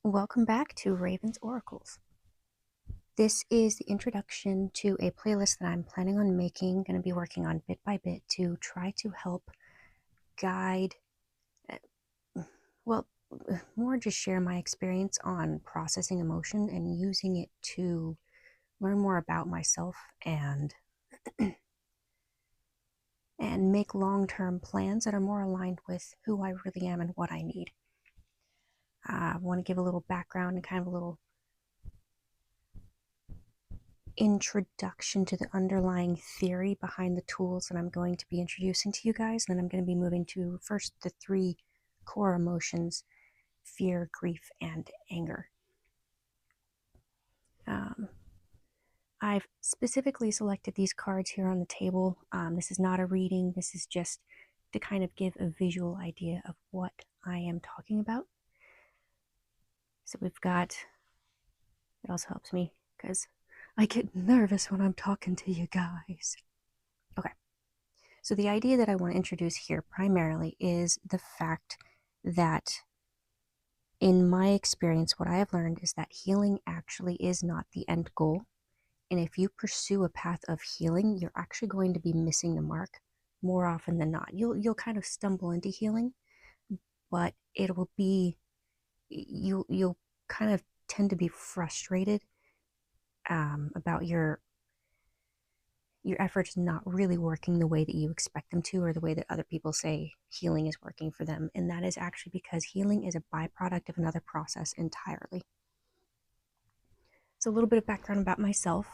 Welcome back to Raven's Oracles. This is the introduction to a playlist that I'm planning on making, going to be working on bit by bit to try to help guide, well, more just share my experience on processing emotion and using it to learn more about myself and make long-term plans that are more aligned with who I really am and what I need. I want to give a little background and kind of a little introduction to the underlying theory behind the tools that I'm going to be introducing to you guys. And then I'm going to be moving to first the three core emotions: fear, grief, and anger. I've specifically selected these cards here on the table. This is not a reading. This is just to kind of give a visual idea of what I am talking about. So we've got, it also helps me because I get nervous when I'm talking to you guys. Okay. So the idea that I want to introduce here primarily is the fact that in my experience, what I have learned is that healing actually is not the end goal. And if you pursue a path of healing, you're actually going to be missing the mark more often than not. You'll kind of stumble into healing, but it will be you'll kind of tend to be frustrated about your efforts not really working the way that you expect them to, or the way that other people say healing is working for them. And that is actually because healing is a byproduct of another process entirely. So a little bit of background about myself,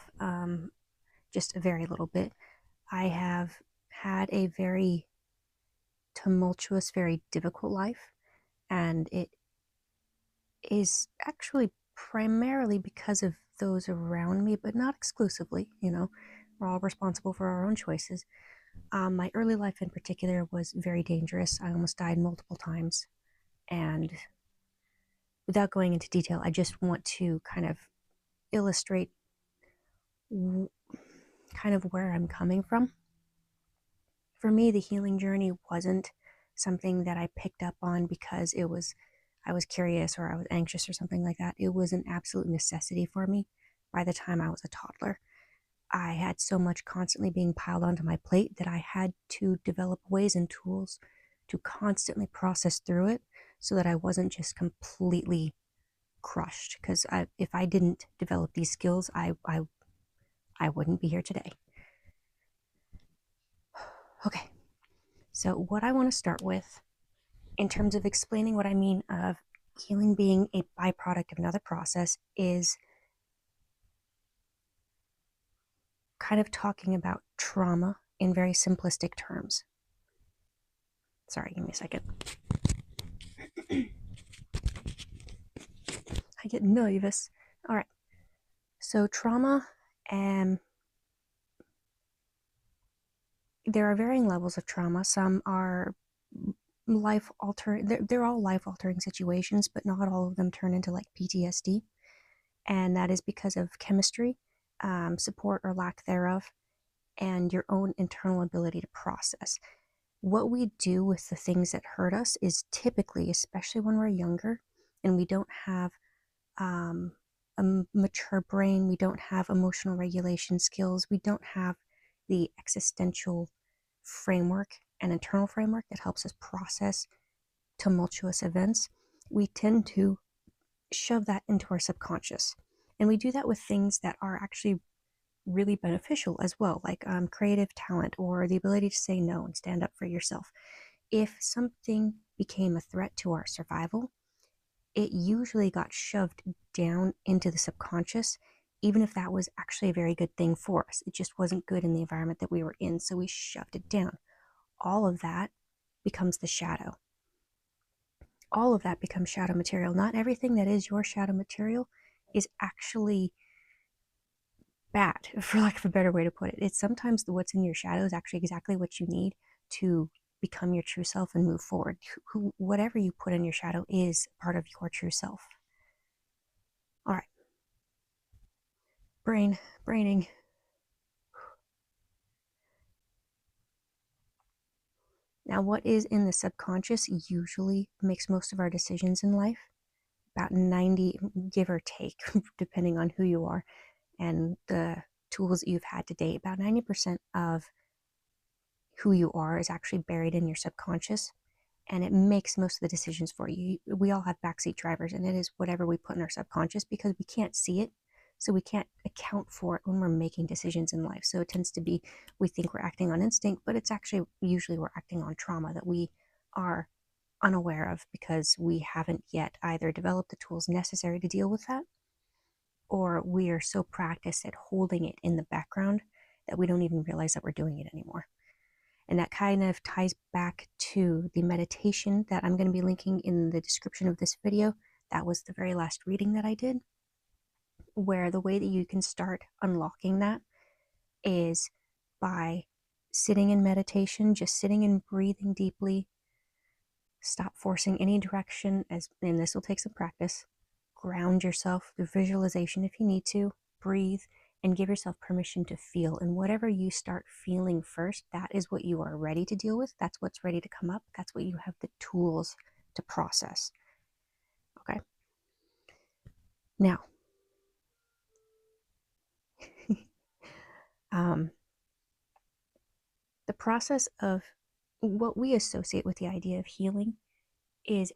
just a very little bit. I have had a very tumultuous, very difficult life, and it is actually primarily because of those around me, but not exclusively. We're all responsible for our own choices. My early life in particular was very dangerous. I almost died multiple times. And without going into detail, I just want to kind of illustrate kind of where I'm coming from. For me, the healing journey wasn't something that I picked up on because I was curious or I was anxious or something like that. It was an absolute necessity for me by the time I was a toddler. I had so much constantly being piled onto my plate that I had to develop ways and tools to constantly process through it so that I wasn't just completely crushed. Because if I didn't develop these skills, I wouldn't be here today. Okay, so what I want to start with in terms of explaining what I mean of healing being a byproduct of another process is kind of talking about trauma in very simplistic terms. Sorry, give me a second. I get nervous. All right. So trauma, there are varying levels of trauma. Some are life altering. They're all life altering situations, but not all of them turn into like PTSD. And that is because of chemistry, support or lack thereof, and your own internal ability to process. What we do with the things that hurt us is typically, especially when we're younger and we don't have a mature brain, we don't have emotional regulation skills, we don't have the existential framework and internal framework that helps us process tumultuous events, we tend to shove that into our subconscious. And we do that with things that are actually really beneficial as well, like creative talent or the ability to say no and stand up for yourself. If something became a threat to our survival, it usually got shoved down into the subconscious, even if that was actually a very good thing for us. It just wasn't good in the environment that we were in, so we shoved it down. All of that becomes the shadow. All of that becomes shadow material. Not everything that is your shadow material is actually bad, for lack of a better way to put it. It's sometimes what's in your shadow is actually exactly what you need to become your true self and move forward. Whatever you put in your shadow is part of your true self. All right. Braining. Now, what is in the subconscious usually makes most of our decisions in life, about 90, give or take, depending on who you are and the tools that you've had to date, about 90% of who you are is actually buried in your subconscious, and it makes most of the decisions for you. We all have backseat drivers, and it is whatever we put in our subconscious because we can't see it. So we can't account for it when we're making decisions in life. So it tends to be, we think we're acting on instinct, but it's actually usually we're acting on trauma that we are unaware of because we haven't yet either developed the tools necessary to deal with that, or we are so practiced at holding it in the background that we don't even realize that we're doing it anymore. And that kind of ties back to the meditation that I'm going to be linking in the description of this video. That was the very last reading that I did, where the way that you can start unlocking that is by sitting in meditation, just sitting and breathing deeply. Stop forcing any direction, and this will take some practice. Ground yourself through visualization if you need to. Breathe and give yourself permission to feel. And whatever you start feeling first, that is what you are ready to deal with. That's what's ready to come up. That's what you have the tools to process. Okay. Now, the process of what we associate with the idea of healing is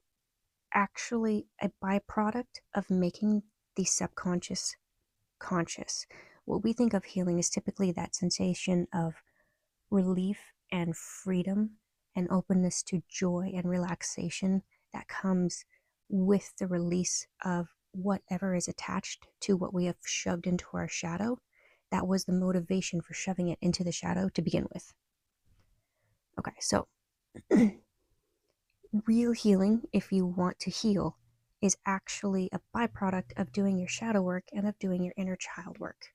actually a byproduct of making the subconscious conscious. What we think of healing is typically that sensation of relief and freedom and openness to joy and relaxation that comes with the release of whatever is attached to what we have shoved into our shadow. That was the motivation for shoving it into the shadow to begin with. Okay, so real healing, if you want to heal, is actually a byproduct of doing your shadow work and of doing your inner child work.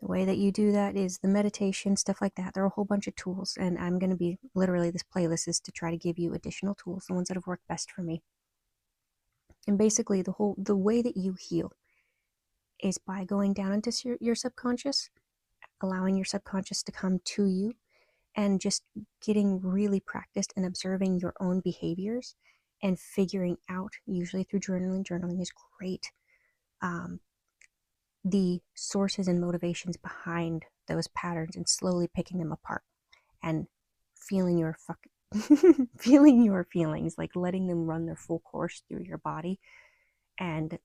The way that you do that is the meditation, stuff like that. There are a whole bunch of tools, and I'm going to be literally, this playlist is to try to give you additional tools, the ones that have worked best for me. And basically, the way that you heal is by going down into your subconscious, allowing your subconscious to come to you, and just getting really practiced and observing your own behaviors and figuring out, usually through journaling. Journaling is great. The sources and motivations behind those patterns and slowly picking them apart and feeling your feeling your feelings, like letting them run their full course through your body, and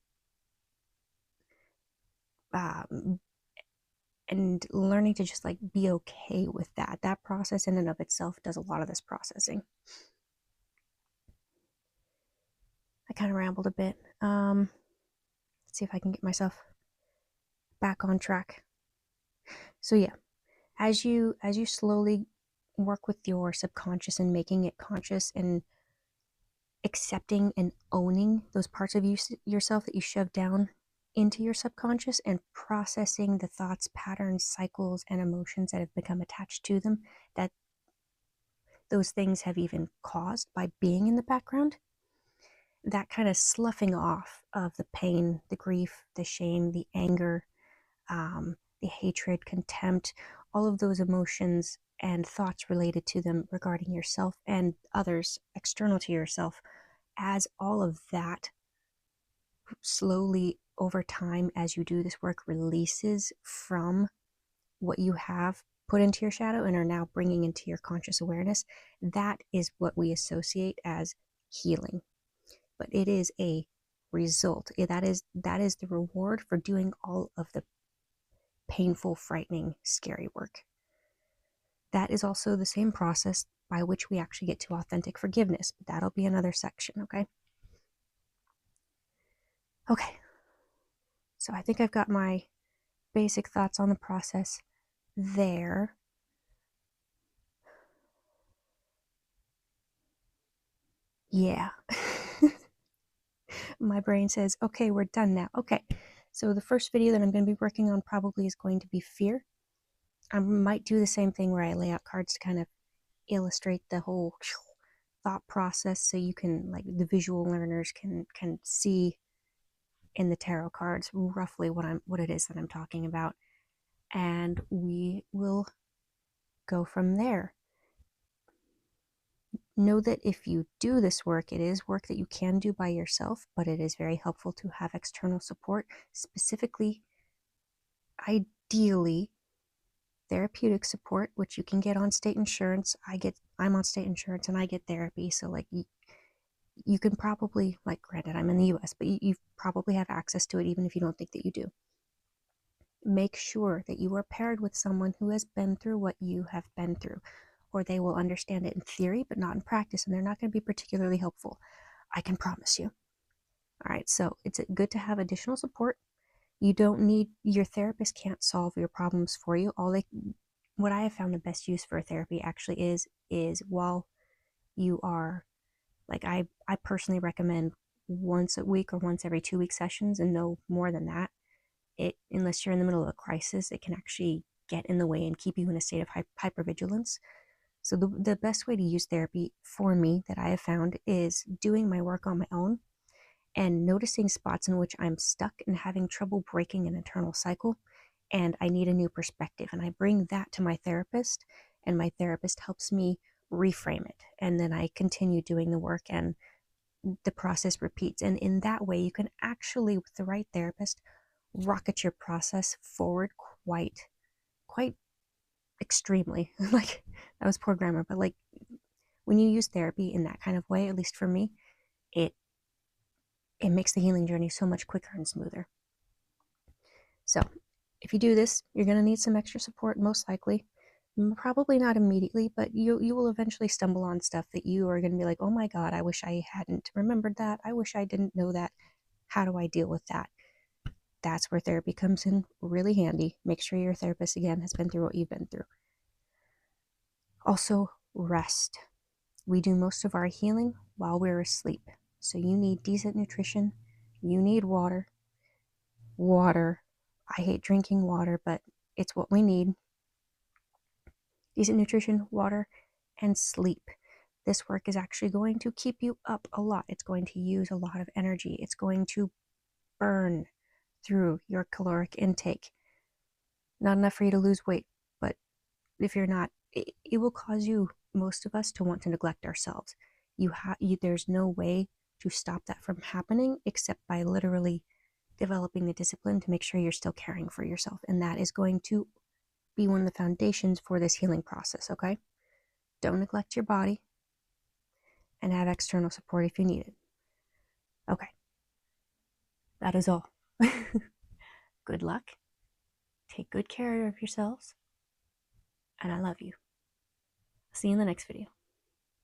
and learning to just like be okay with that. That process in and of itself does a lot of this processing. I kind of rambled a bit. Let's see if I can get myself back on track. So yeah, as you slowly work with your subconscious and making it conscious and accepting and owning those parts of yourself that you shove down into your subconscious and processing the thoughts, patterns, cycles, and emotions that have become attached to them, that those things have even caused by being in the background, that kind of sloughing off of the pain, the grief, the shame, the anger, the hatred, contempt, all of those emotions and thoughts related to them regarding yourself and others external to yourself, as all of that slowly over time, as you do this work, releases from what you have put into your shadow and are now bringing into your conscious awareness, that is what we associate as healing. But it is a result. That is the reward for doing all of the painful, frightening, scary work. That is also the same process by which we actually get to authentic forgiveness, but that'll be another section, okay? Okay, so I think I've got my basic thoughts on the process there. Yeah. My brain says, okay, we're done now. Okay, so the first video that I'm going to be working on probably is going to be fear. I might do the same thing where I lay out cards to kind of illustrate the whole thought process, so you can, like, the visual learners can see in the tarot cards roughly what it is that I'm talking about, and we will go from there. know that if you do this work, it is work that you can do by yourself, but it is very helpful to have external support, specifically, ideally, therapeutic support, which you can get on state insurance. I'm on state insurance and I get therapy. So like you can probably, like, granted, I'm in the US, but you probably have access to it even if you don't think that you do. Make sure that you are paired with someone who has been through what you have been through, or they will understand it in theory, but not in practice, and they're not going to be particularly helpful. I can promise you. All right, so it's good to have additional support. You don't need, your therapist can't solve your problems for you. What I have found the best use for therapy actually is while you are, like, I personally recommend once a week or once every 2 week sessions, and no more than that. Unless you're in the middle of a crisis, it can actually get in the way and keep you in a state of hypervigilance. So the best way to use therapy for me that I have found is doing my work on my own and noticing spots in which I'm stuck and having trouble breaking an internal cycle, and I need a new perspective. And I bring that to my therapist, and my therapist helps me reframe it. And then I continue doing the work, and the process repeats. And in that way, you can actually, with the right therapist, rocket your process forward quite extremely. Like, that was poor grammar, but like, when you use therapy in that kind of way, at least for me, it it makes the healing journey so much quicker and smoother. So if you do this, you're going to need some extra support, most likely. Probably not immediately, but you will eventually stumble on stuff that you are going to be like, oh my God, I wish I hadn't remembered that. I wish I didn't know that. How do I deal with that? That's where therapy comes in really handy. Make sure your therapist, again, has been through what you've been through. Also, rest. We do most of our healing while we're asleep. So you need decent nutrition. You need water. Water. I hate drinking water, but it's what we need. Decent nutrition, water, and sleep. This work is actually going to keep you up a lot. It's going to use a lot of energy. It's going to burn through your caloric intake. Not enough for you to lose weight, but if you're not, it will cause most of us, to want to neglect ourselves. There's no way to stop that from happening except by literally developing the discipline to make sure you're still caring for yourself. And that is going to be one of the foundations for this healing process, okay? Don't neglect your body, and have external support if you need it. Okay, that is all. Good luck. Take good care of yourselves, and I love you. See you in the next video.